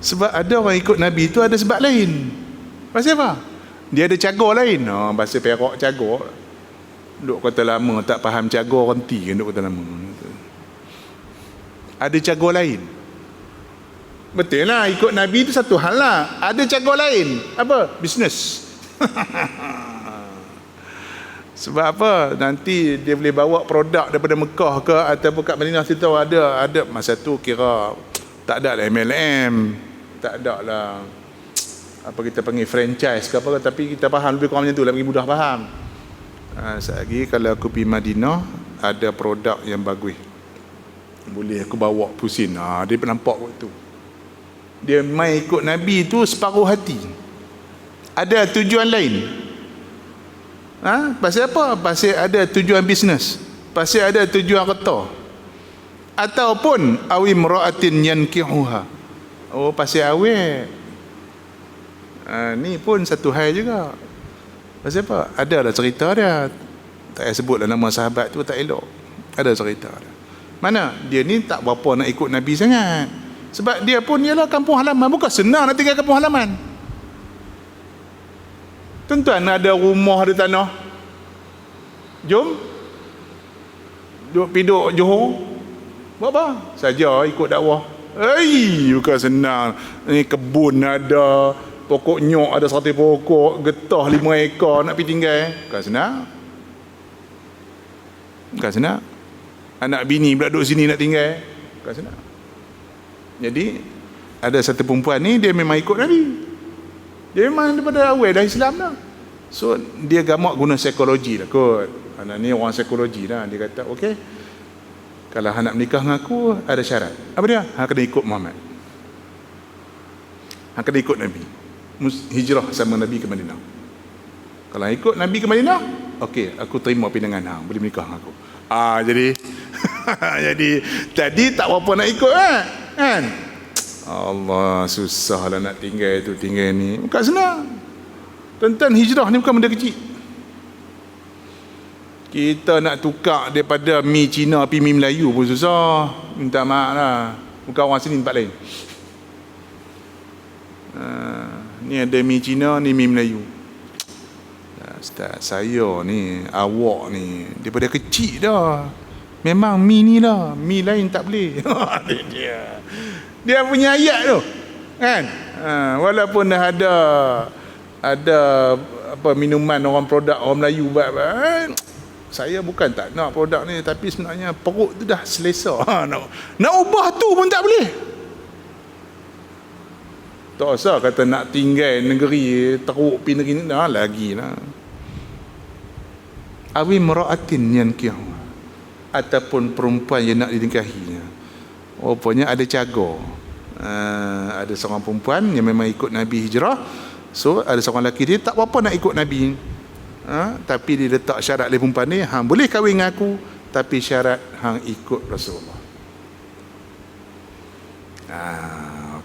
Sebab ada orang ikut Nabi tu ada sebab lain. Pasal apa? Dia ada cagar lain. Bahasa Perak cagar. Duk kata lama tak faham cagar renti kan, duk kata lama. Ada cagar lain. Betul lah, ikut Nabi tu satu hal lah. Ada cagar lain. Apa? Bisnes. Sebab apa? Nanti dia boleh bawa produk daripada Mekah ke ataupun kat Madinah situ ada masa tu kira tak ada lah MLM, tak ada lah apa kita panggil franchise ke apa, tapi kita faham lebih kurang macam tu lah, bagi mudah faham. Sekejap lagi kalau aku pergi Madinah, ada produk yang bagus, boleh aku bawa pusing. Dia nampak waktu dia mai ikut Nabi tu separuh hati, ada tujuan lain. Pasal apa? Pasal ada tujuan bisnes, pasal ada tujuan harta, ataupun awi mra'atin yankihuha, pasal awet. Ni pun satu hal juga. Pasal apa? Adalah cerita dia. Tak payah sebutlah nama sahabat tu, tak elok. Ada cerita dia. Mana? Dia ni tak berapa nak ikut Nabi sangat. Sebab dia pun ialah kampung halaman. Bukan senang nak tinggal kampung halaman. Tuan-tuan ada rumah, ada tanah. Jom. Duduk Johor. Buat apa? Saja ikut dakwah. Bukan senang. Ni kebun ada, pokok nyok ada 100 pokok, getah 5 ekar nak pergi tinggal. Bukan senang. Bukan senang. Anak bini pula duduk sini nak tinggal. Bukan senang. Jadi ada satu perempuan ni, dia memang ikut Nabi. Dia memang daripada awal dah Islam dah. So dia gamak guna psikologi lah kot. Anak ni orang psikologi lah. Dia kata okey, kalau hang nak menikah dengan aku ada syarat. Apa dia? Hang kena ikut Muhammad. Hang kena ikut Nabi. Hijrah sama Nabi ke Madinah. Kalau ikut Nabi ke Madinah, okey, aku terima pinangan hang, boleh menikah dengan aku. Jadi jadi tadi tak apa nak ikut kan? Allah, susahlah nak tinggal tu tinggal ni. Bukan senang. Tuan-tuan, hijrah ni bukan benda kecil. Kita nak tukar daripada mi Cina pergi mi Melayu pun susah. Minta maaf lah. Bukan orang sini tempat lain. Ni ada mi Cina, ni mi Melayu. Ustaz, saya ni, awak ni daripada kecil dah memang mi ni lah, mi lain tak boleh. Dia punya ayat tu kan. Walaupun dah ada apa minuman orang produk orang Melayu buat, saya bukan tak nak produk ni, tapi sebenarnya perut tu dah selesa. Nak ubah tu pun tak boleh. Tak usah kata nak tinggal negeri teruk pergi negeri ni, dah lagi lah. Awi mra'atin yankihu, ataupun perempuan yang nak dinikahinya. Rupanya ada cagar. Ada seorang perempuan yang memang ikut Nabi hijrah. So ada seorang lelaki dia tak apa nak ikut Nabi. Tapi dia letak syarat oleh perempuan ni, hang boleh kahwin dengan aku, tapi syarat hang ikut Rasulullah.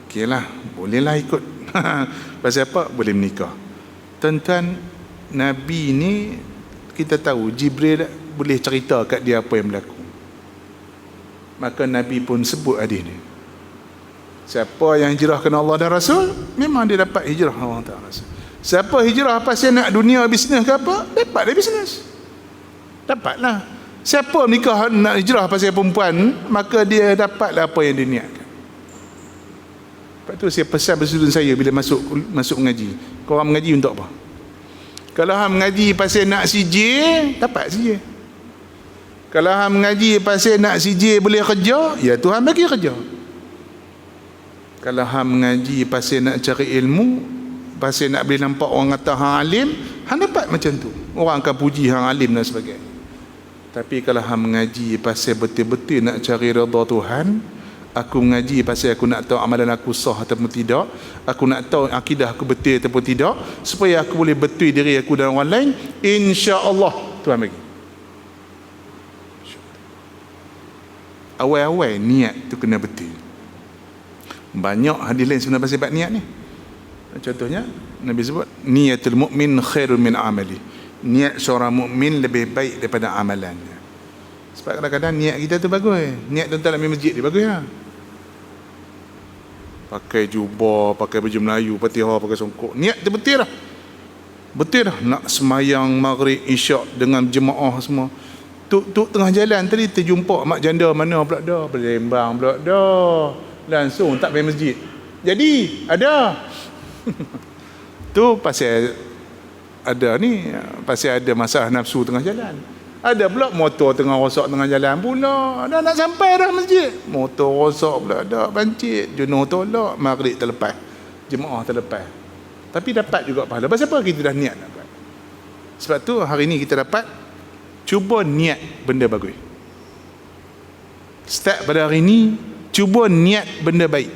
Okeylah, bolehlah ikut. Pasal apa? Boleh menikah. Tuan-tuan, Nabi ni kita tahu Jibril boleh cerita kat dia apa yang berlaku. Maka Nabi pun sebut hadis ni. Siapa yang hijrah kerana Allah dan Rasul, memang dia dapat hijrah Allah dan Rasul. Siapa hijrah pasal nak dunia bisnes ke apa, dapat dia bisnes. Dapatlah. Siapa nikah nak hijrah pasal perempuan, maka dia dapatlah apa yang dia niatkan. Lepas tu saya pesan bersudun saya bila masuk mengaji, korang mengaji untuk apa? Kalau hang mengaji pasal nak CJ, dapat CJ. Kalau hang mengaji pasal nak CJ boleh kerja, ya Tuhan bagi kerja. Kalau hang mengaji pasal nak cari ilmu, pasal nak boleh nampak orang kata hang alim, hang dapat macam tu. Orang akan puji hang alim dan sebagainya. Tapi kalau hang mengaji pasal betul-betul nak cari redha Tuhan, aku mengaji pasal aku nak tahu amalan aku sah ataupun tidak, aku nak tahu akidah aku betul ataupun tidak, supaya aku boleh betul diri aku dan orang lain, insya-Allah Tuhan bagi. Awal-awal niat tu kena betul. Banyak hadis lain sebenarnya pasal bab niat ni. Contohnya Nabi sebut niatul mukmin khairun min amali. Niat seorang mukmin lebih baik daripada amalannya. Sebab kadang-kadang niat kita tu bagus. Niat tuan-tuan nak pergi masjid dia bagus lah. Pakai jubah, pakai baju Melayu, Fatihah, pakai songkok. Niat tu betul lah. Betul lah nak semayang maghrib, isyak dengan jemaah semua. Tuk tengah jalan tadi terjumpa mak janda mana pula dah, berlembang pula dah. Langsung tak pergi masjid. Jadi ada. Tu pasal ada ni, pasal ada masalah nafsu tengah jalan. Ada pula motor tengah rosak tengah jalan pula. Dah nak sampai dah masjid, motor rosak pula dah, bancit, jenuh tolak, maghrib terlepas, jemaah terlepas. Tapi dapat juga pahala. Pasal apa kita dah niat dapat? Sebab tu hari ni kita dapat cuba niat benda bagus. Start pada hari ni, cuba niat benda baik.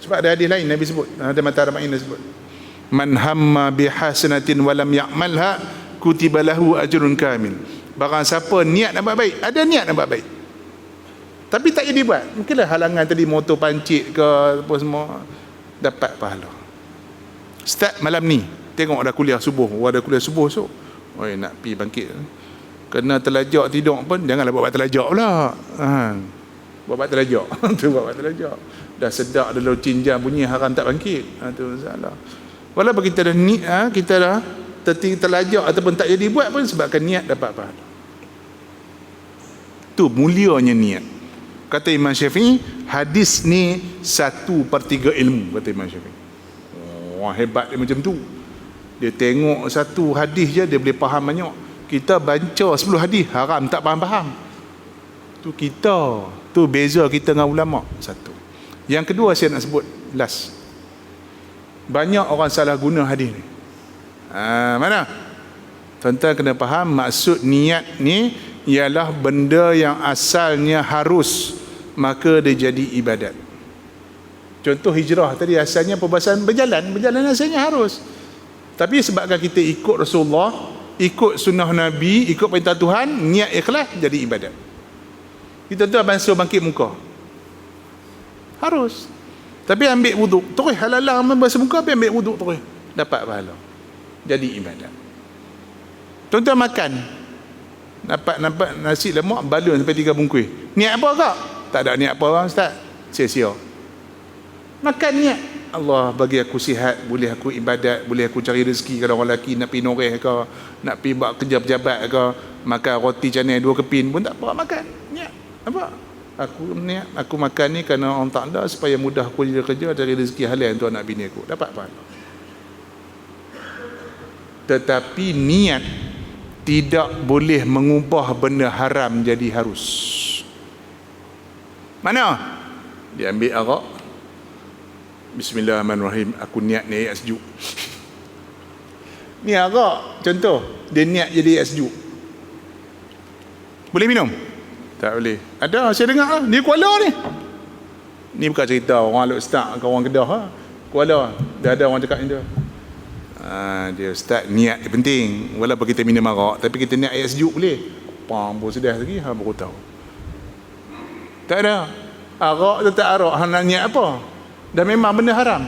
Sebab ada hadis lain Nabi sebut, ada mata Arba'in sebut, man hamma bihasanatin walam ya'malha kutiba lahu ajrun kamil. Barang siapa niat nak buat baik, ada niat nak buat baik tapi tak jadi buat, mungkinlah halangan tadi, motor pancit ke apa semua, dapat pahala. Start malam ni, tengok ada kuliah subuh, ada kuliah subuh esok, oi nak pi bangkit, kena terlajak tidur pun janganlah buat terlajak pula. Buat terlajak tu buat terlajak, dah sedap dah locin jam bunyi haram tak bangkit, tu masalah. Walaupun kita dah kita dah terlajak ataupun tak jadi buat pun sebabkan niat dapat pahala. Tu mulianya niat. Kata Imam Syafi'i, hadis ni 1/3 ilmu, kata Imam Syafi'i. Wah, hebat dia macam tu. Dia tengok satu hadis je dia boleh faham banyak. Kita baca 10 hadis haram tak faham-faham. Tu kita, tu beza kita dengan ulama. Satu. Yang kedua saya nak sebut last. Banyak orang salah guna hadis ni. Mana? Tuan-tuan kena faham maksud niat ni ialah benda yang asalnya harus, maka dia jadi ibadat. Contoh hijrah tadi asalnya perbahasan berjalan asalnya harus. Tapi sebabkan kita ikut Rasulullah, ikut sunnah Nabi, ikut perintah Tuhan, niat ikhlas jadi ibadat. Kita tu bangsa bangkit muka, harus. Tapi ambil wuduk, terus halalang basuh muka, tapi ambil wuduk terus, dapat pahala. Jadi ibadat. Tuan-tuan makan, nampak nasi lemak balun sampai 3 bungkus. Niat apa kak? Tak ada niat apa Ustaz. Sia-sia. Makan niat, Allah bagi aku sihat, boleh aku ibadat, boleh aku cari rezeki. Kalau orang lelaki nak pergi noreh ke, nak pergi buat kerja pejabat ke, makan roti canai 2 kepin pun tak apa, makan niat. Apa? Aku niat, aku makan ni kerana Allah Ta'ala supaya mudah aku kerja cari rezeki halal untuk anak bini aku. Dapat pahala. Tetapi niat tidak boleh mengubah benda haram jadi harus. Mana? Dia ambil arak, Bismillahirrahmanirrahim, aku niat ni air sejuk. Ni arak contoh, dia niat jadi air sejuk, boleh minum? Tak boleh. Ada, saya dengar lah, di Kuala ni bukan cerita orang Aluk Start ke orang Kedah lah. Kuala dah ada orang cakap ni dia. Dia start niat dia penting. Walaupun kita minum arak, tapi kita niat air sejuk boleh. Pam pun sedih lagi, baru tahu. Tak ada. Arak tetap arak, nak niat apa? Dah memang benda haram.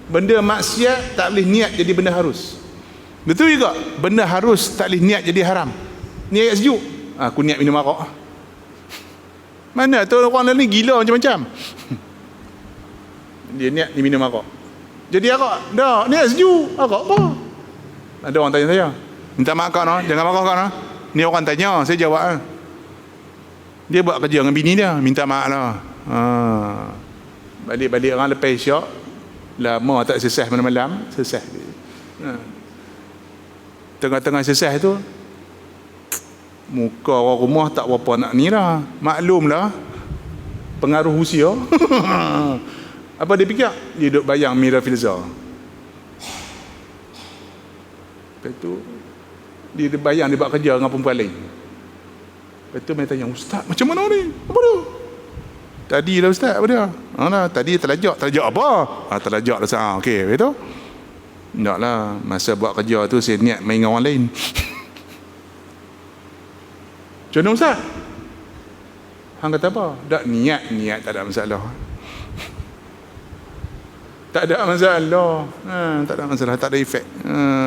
Benda maksiat tak boleh niat jadi benda harus. Betul juga, benda harus tak boleh niat jadi haram. Ni air sejuk, aku niat minum arak. Mana tu orang lain ni gila macam-macam. Dia niat dia minum arak, jadi arak dah, ni air sejuk, arak apa? Ada orang tanya saya, minta maaf kau no, jangan marah kau no. Ni orang tanya, saya jawab. Dia buat kerja dengan bini dia, minta maaf lah. Balik-balik orang lepas isyak, lama tak selesai malam-malam, selesai. Tengah-tengah selesai tu, muka orang rumah tak berapa nak ni lah. Maklumlah, pengaruh usia. Apa dia fikir? Dia duduk bayang Mira Filza. Lepas tu dia bayang dia buat kerja dengan perempuan lain. Lepas tu mereka tanya, Ustaz macam mana ni? Apa tu? Tadi lah Ustaz, apa dia? Tadi terlajak apa? Terlajak lah Ustaz. Okey, lepas tu tak lah, masa buat kerja tu saya niat main dengan orang lain. Macam mana Ustaz? Hang kata apa? Tak, niat tak ada masalah. Tak ada masalah. Tak ada masalah, tak ada efek.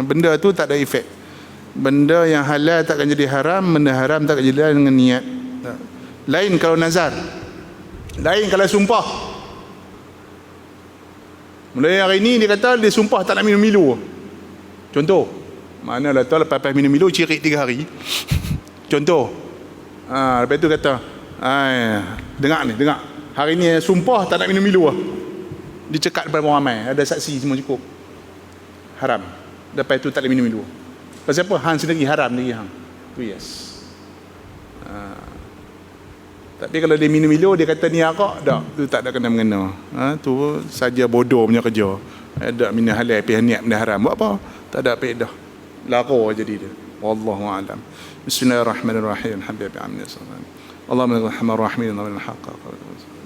Benda tu tak ada efek. Benda yang halal tak akan jadi haram, benda haram tak akan jadi halal dengan niat. Lain kalau nazar, lain kalau sumpah. Mulai hari ni dia kata dia sumpah tak nak minum Milo. Contoh, manalah tahu lepas minum Milo cirit 3 hari. Contoh. Lepas tu kata, dengar. Hari ni sumpah tak nak minum Milo lah. Dia cakap depan orang ramai, ada saksi semua cukup. Haram. Lepas tu tak boleh minum Milo. Pasal apa? Hang sendiri haram diri hang. Tu yes. Tapi kalau dia minum Milo, dia kata ni arak, tak. Tu tak ada kena-mengena. Tu saja bodoh punya kerja. Ada minum halal, pergi niat benda haram. Buat apa? Tak ada faedah. Lara jadi dia. Wallahu a'lam. Bismillahirrahmanirrahim. Alhamdulillah. Allahumma ya arhamar rahimin wa bil haqq.